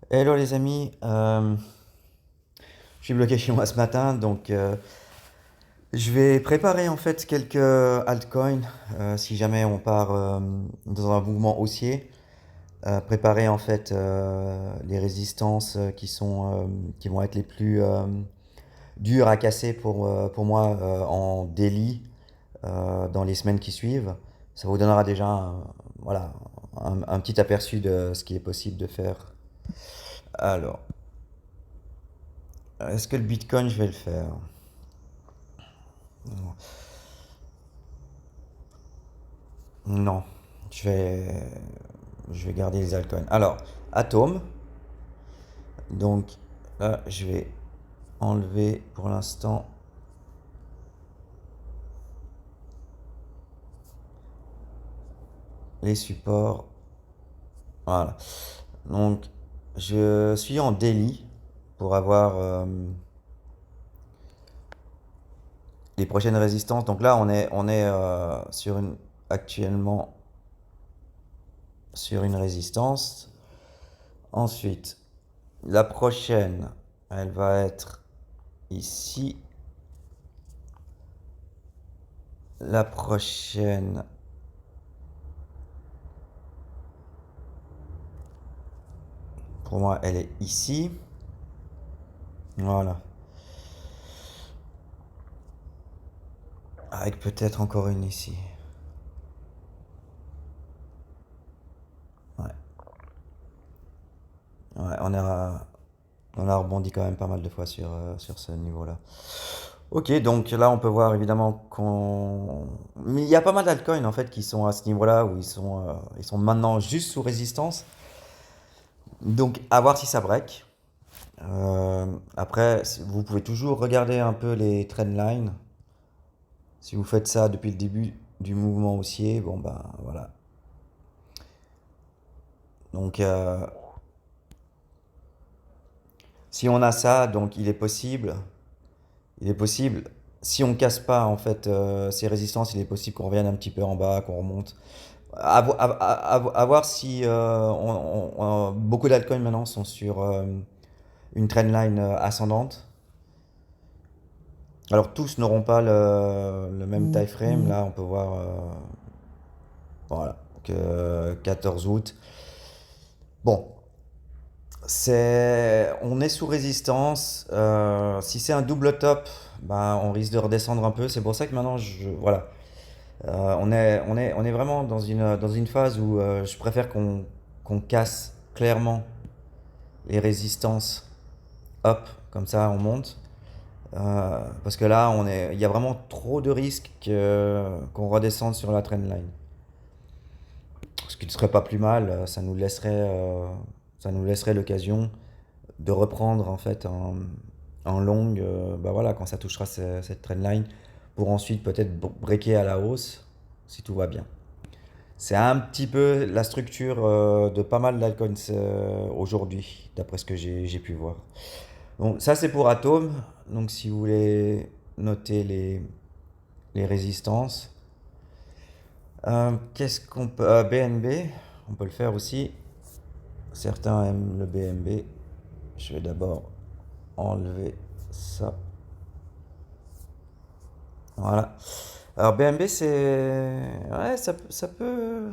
Hello les amis, je suis bloqué chez moi ce matin, donc je vais préparer en fait quelques altcoins si jamais on part dans un mouvement haussier. Préparer en fait les résistances qui vont être les plus dures à casser pour moi en daily dans les semaines qui suivent. Ça vous donnera déjà voilà, un petit aperçu de ce qui est possible de faire. Alors, est-ce que le Bitcoin, je vais le faire? Non, je vais, je vais garder les altcoins. Alors, Atom, donc là, je vais enlever pour l'instant les supports. Voilà. Donc, je suis en daily pour avoir les prochaines résistances. Donc là, on est actuellement sur une résistance. Ensuite, la prochaine, elle va être ici. La prochaine, pour moi, elle est ici. Voilà. Avec peut-être encore une ici. Ouais. Ouais, on a rebondi quand même pas mal de fois sur ce niveau-là. Ok, donc là on peut voir évidemment qu'on... Mais il y a pas mal d'altcoins en fait qui sont à ce niveau-là où ils sont maintenant juste sous résistance. Donc à voir si ça break. Après, vous pouvez toujours regarder un peu les trendlines. Si vous faites ça depuis le début du mouvement haussier, bon ben voilà. Donc si on a ça, donc il est possible, si on casse pas en fait ces résistances, il est possible qu'on revienne un petit peu en bas, qu'on remonte. À voir si beaucoup d'altcoins maintenant sont sur une trendline ascendante. Alors tous n'auront pas le même time frame. Là, on peut voir voilà, que 14 août. Bon, on est sous résistance. Si c'est un double top, ben, on risque de redescendre un peu. C'est pour ça que maintenant, voilà. On est vraiment dans une phase où je préfère qu'on casse clairement les résistances. Hop, comme ça, on monte. Parce que là, il y a vraiment trop de risques qu'on redescende sur la trendline. Ce qui ne serait pas plus mal, ça nous laisserait l'occasion de reprendre en fait en longue, bah voilà, quand ça touchera cette trendline, pour ensuite peut-être breaker à la hausse si tout va bien. C'est un petit peu la structure de pas mal d'altcoins aujourd'hui, d'après ce que j'ai pu voir. Donc ça c'est pour Atom. Donc si vous voulez noter les résistances. Qu'est-ce qu'on peut... BNB, on peut le faire aussi. Certains aiment le BNB. Je vais d'abord enlever ça. Voilà. Alors BNB c'est... Ouais, ça peut...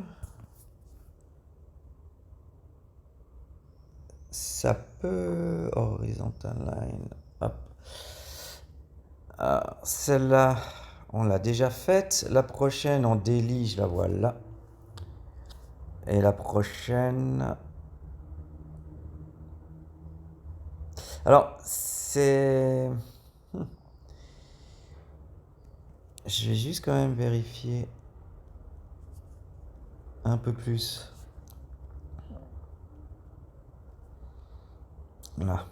Ça peut... Horizontal line. Hop. Celle-là, on l'a déjà faite. La prochaine en daily, je la vois là. Et la prochaine... Alors, c'est... Je vais juste quand même vérifier un peu plus. Là.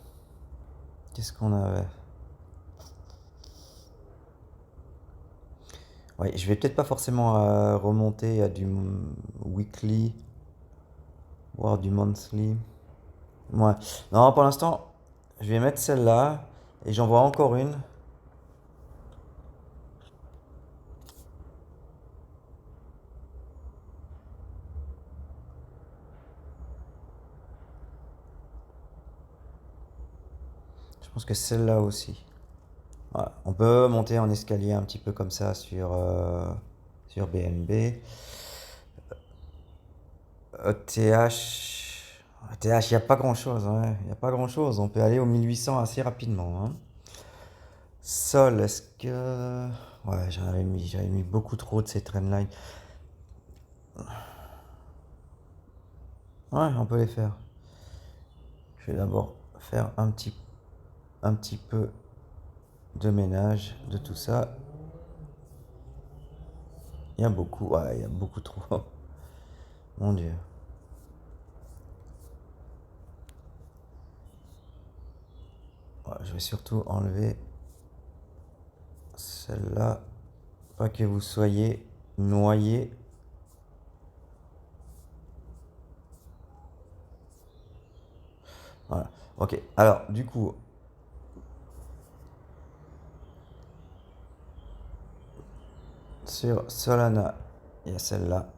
Qu'est-ce qu'on avait? Ouais, je vais peut-être pas forcément remonter à du weekly, voire du monthly. Ouais. Non, pour l'instant, je vais mettre celle-là. Et j'en vois encore une. pense que celle-là aussi. Voilà. On peut monter en escalier un petit peu comme ça sur BNB. ETH. ETH, il n'y a pas grand-chose. Ouais. Il n'y a pas grand-chose. On peut aller au 1800 assez rapidement, hein. Sol, est-ce que. Ouais, j'avais mis beaucoup trop de ces trendlines. Ouais, on peut les faire. Je vais d'abord faire un petit peu de ménage de tout ça. Il y a beaucoup, ouais, il y a beaucoup trop. Mon Dieu. Ouais, je vais surtout enlever celle-là. Pas que vous soyez noyé. Voilà. Ok. Alors, du coup, sur Solana, il y a celle-là.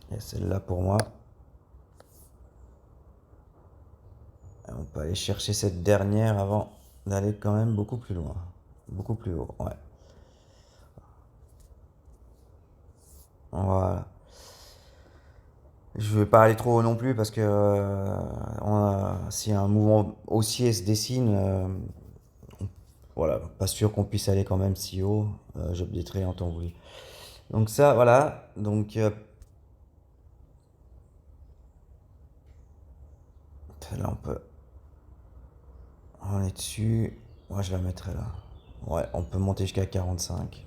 Il y a celle-là pour moi. On peut aller chercher cette dernière avant d'aller quand même beaucoup plus loin. Beaucoup plus haut, ouais. Voilà. Je vais pas aller trop haut non plus parce que si un mouvement haussier se dessine, voilà, pas sûr qu'on puisse aller quand même si haut. J'updaterai en temps voulu. Donc ça, voilà. Donc là on est dessus. Moi je la mettrai là. Ouais, on peut monter jusqu'à 45.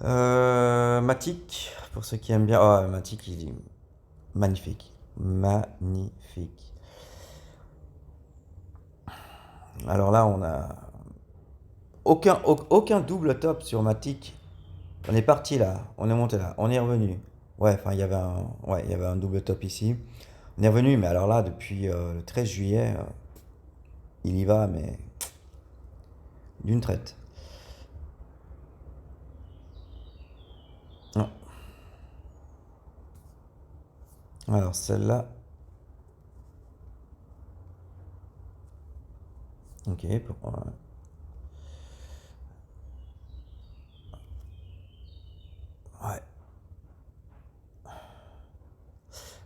Matic, pour ceux qui aiment bien. Oh, Matic, il est magnifique. Magnifique. Alors là, on a aucun double top sur Matic. On est parti là, on est monté là, on est revenu. Ouais, enfin, il y avait un double top ici. On est revenu, mais alors là, depuis le 13 juillet, il y va, mais d'une traite. Non. Alors celle-là, ok, ouais.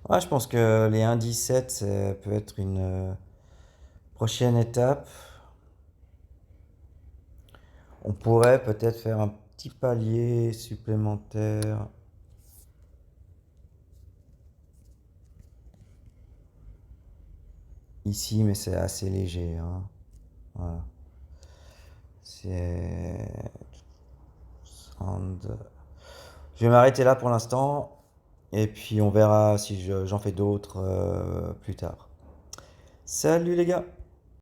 Ouais, je pense que les 1,17, ça peut être une prochaine étape. On pourrait peut-être faire un petit palier supplémentaire. Ici, mais c'est assez léger, hein. Voilà. C'est. Je vais m'arrêter là pour l'instant. Et puis on verra si j'en fais d'autres plus tard. Salut les gars!